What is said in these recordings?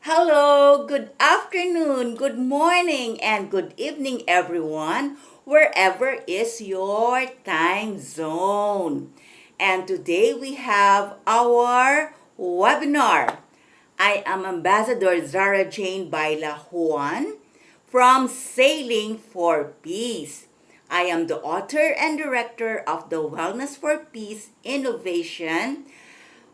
Hello, good afternoon, good morning, and good evening, everyone, wherever is your time zone. And today we have our webinar. I am Ambassador Zara Jane Baila Juan from Sailing for Peace. I am the author and director of the Wellness for Peace Innovation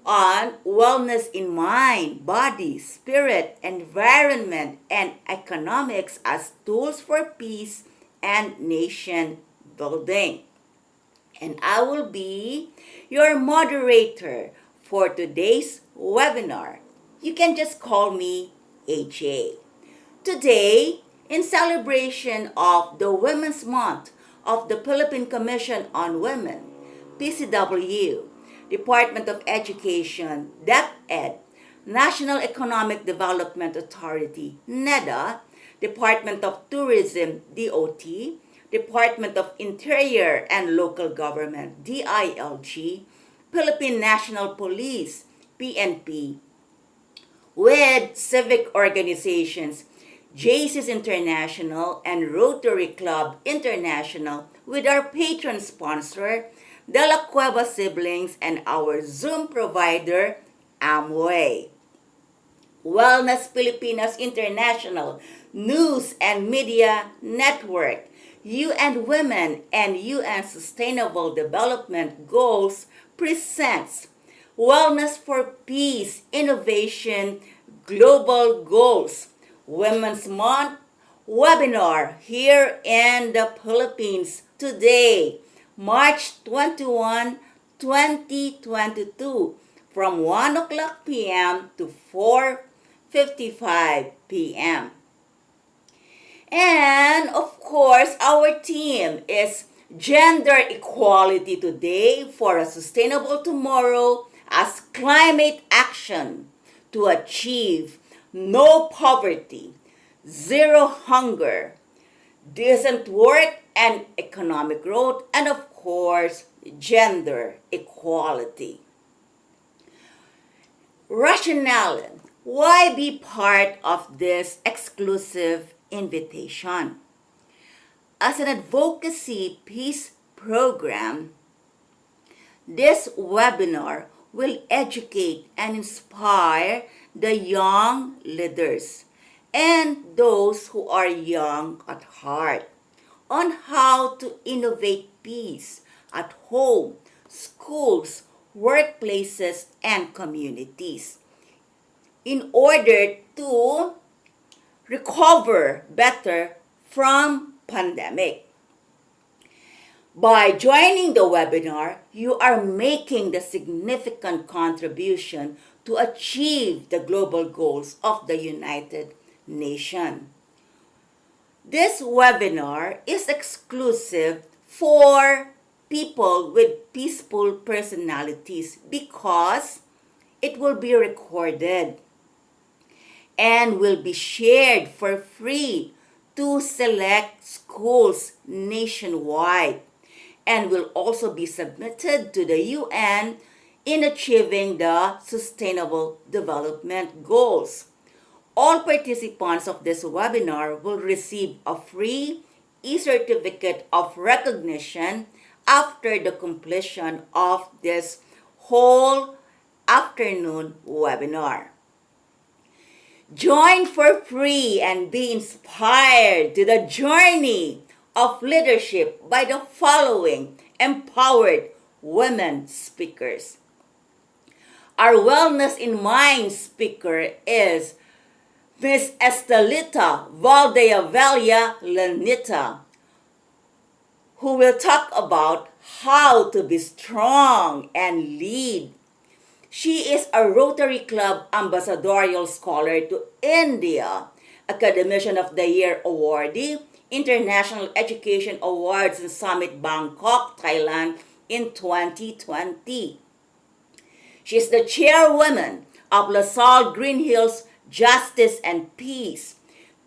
on wellness in mind, body, spirit, environment, and economics as tools for peace and nation building. And I will be your moderator for today's webinar. You can just call me AJ. Today, in celebration of the Women's Month of the Philippine Commission on Women, PCW, Department of Education, DepEd, National Economic Development Authority, NEDA, Department of Tourism, DOT, Department of Interior and Local Government, DILG, Philippine National Police, PNP, with civic organizations, JC's International and Rotary Club International, with our patron sponsor, De La Cueva Siblings, and our Zoom provider, Amway. Wellness Filipinas International News and Media Network, UN Women and UN Sustainable Development Goals presents Wellness for Peace Innovation Global Goals Women's Month webinar here in the Philippines today, March 21, 2022, from 1 o'clock p.m. to 4:55 p.m. And of course, our theme is Gender Equality Today for a Sustainable Tomorrow as Climate Action to achieve no poverty, zero hunger, decent work and economic growth, and of course, gender equality. Rationale: why be part of this exclusive invitation? As an advocacy peace program, this webinar will educate and inspire the young leaders and those who are young at heart on how to innovate peace at home, schools, workplaces, and communities in order to recover better from pandemic. By joining the webinar, you are making the significant contribution to achieve the global goals of the United Nations. This webinar is exclusive for people with peaceful personalities because it will be recorded and will be shared for free to select schools nationwide and will also be submitted to the UN in achieving the Sustainable Development Goals. All participants of this webinar will receive a free e-certificate of recognition after the completion of this whole afternoon webinar. Join for free and be inspired to the journey of leadership by the following empowered women speakers. Our Wellness in Mind speaker is Ms. Estelita Valdeavella Lanita, who will talk about how to be strong and lead. She is a Rotary Club Ambassadorial Scholar to India, Academician of the Year awardee, International Education Awards and Summit Bangkok, Thailand in 2020. She is the chairwoman of LaSalle Green Hills Justice and Peace,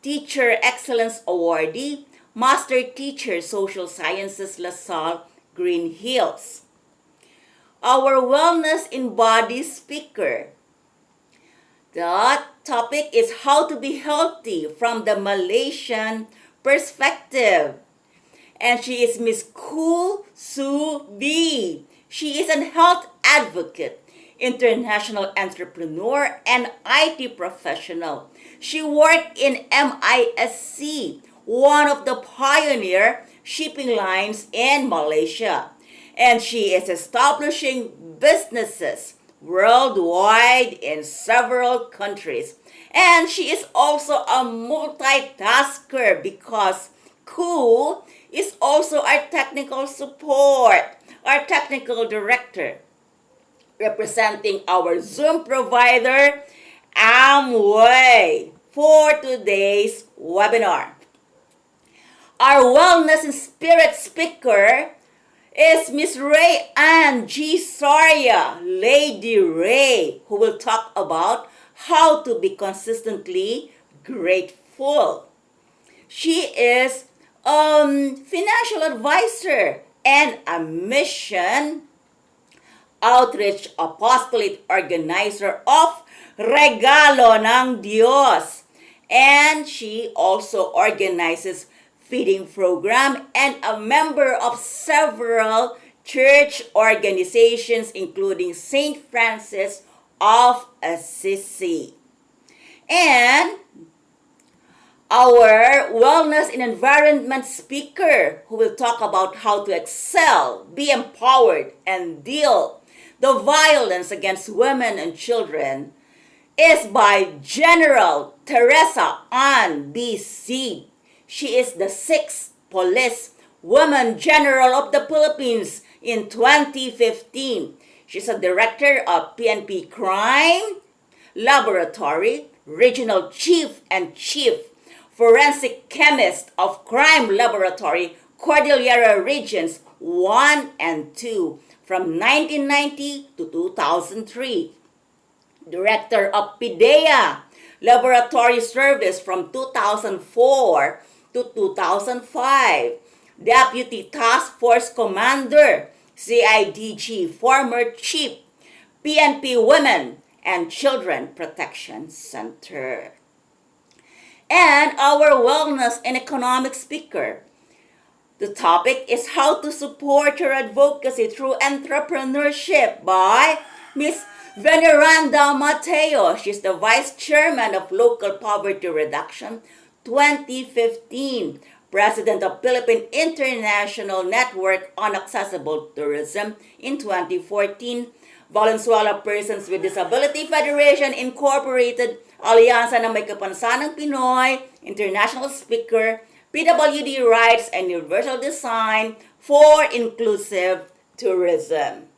Teacher Excellence Awardee, Master Teacher Social Sciences LaSalle Green Hills. Our Wellness in Body speaker, The topic is how to be healthy from the Malaysian perspective. And she is Miss Koo Soo Bee. She is a health advocate, international entrepreneur, and IT professional. She worked in MISC, one of the pioneer shipping lines in Malaysia. And she is establishing businesses worldwide in several countries. And she is also a multitasker because Koo is also our technical support, our technical director, representing our Zoom provider, Amway, for today's webinar. Our Wellness and Spirit speaker is Miss Ray Ann G. Soria, Lady Ray, who will talk about how to be consistently grateful. She is a financial advisor and a mission outreach apostolate organizer of Regalo ng Diyos. And she also organizes feeding program and a member of several church organizations including St. Francis of Assisi. And our wellness and environment speaker who will talk about how to excel, be empowered, and deal the violence against women and children is by General Teresa Ann B. C. She is the 6th Police Woman General of the Philippines in 2015. She's a director of PNP Crime Laboratory, Regional Chief and Chief Forensic Chemist of Crime Laboratory, Cordillera Regions 1 and 2 from 1990 to 2003. Director of PIDEA Laboratory Service from 2004 to 2005. Deputy Task Force Commander, CIDG, former Chief, PNP Women and Children Protection Center. And our wellness and economic speaker. The topic is how to support your advocacy through entrepreneurship by Miss Veneranda Mateo. She's the Vice Chairman of Local Poverty Reduction 2015, President of Philippine International Network on Accessible Tourism in 2014, Valenzuela Persons with Disability Federation Incorporated, Alyansa ng May Kapansanang Pinoy, International Speaker, PWD Rights and Universal Design for Inclusive Tourism.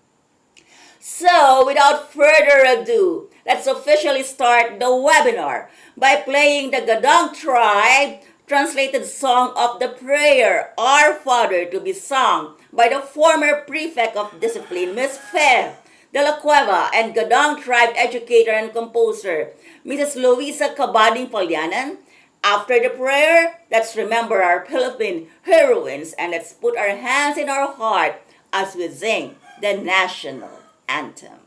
So, without further ado, let's officially start the webinar by playing the Gadang Tribe translated song of the prayer, Our Father, to be sung by the former Prefect of Discipline, Ms. Fe de la Cueva, and Gadang Tribe educator and composer, Mrs. Luisa Cabading Palyanan. After the prayer, let's remember our Philippine heroines and let's put our hands in our heart as we sing the national anthem.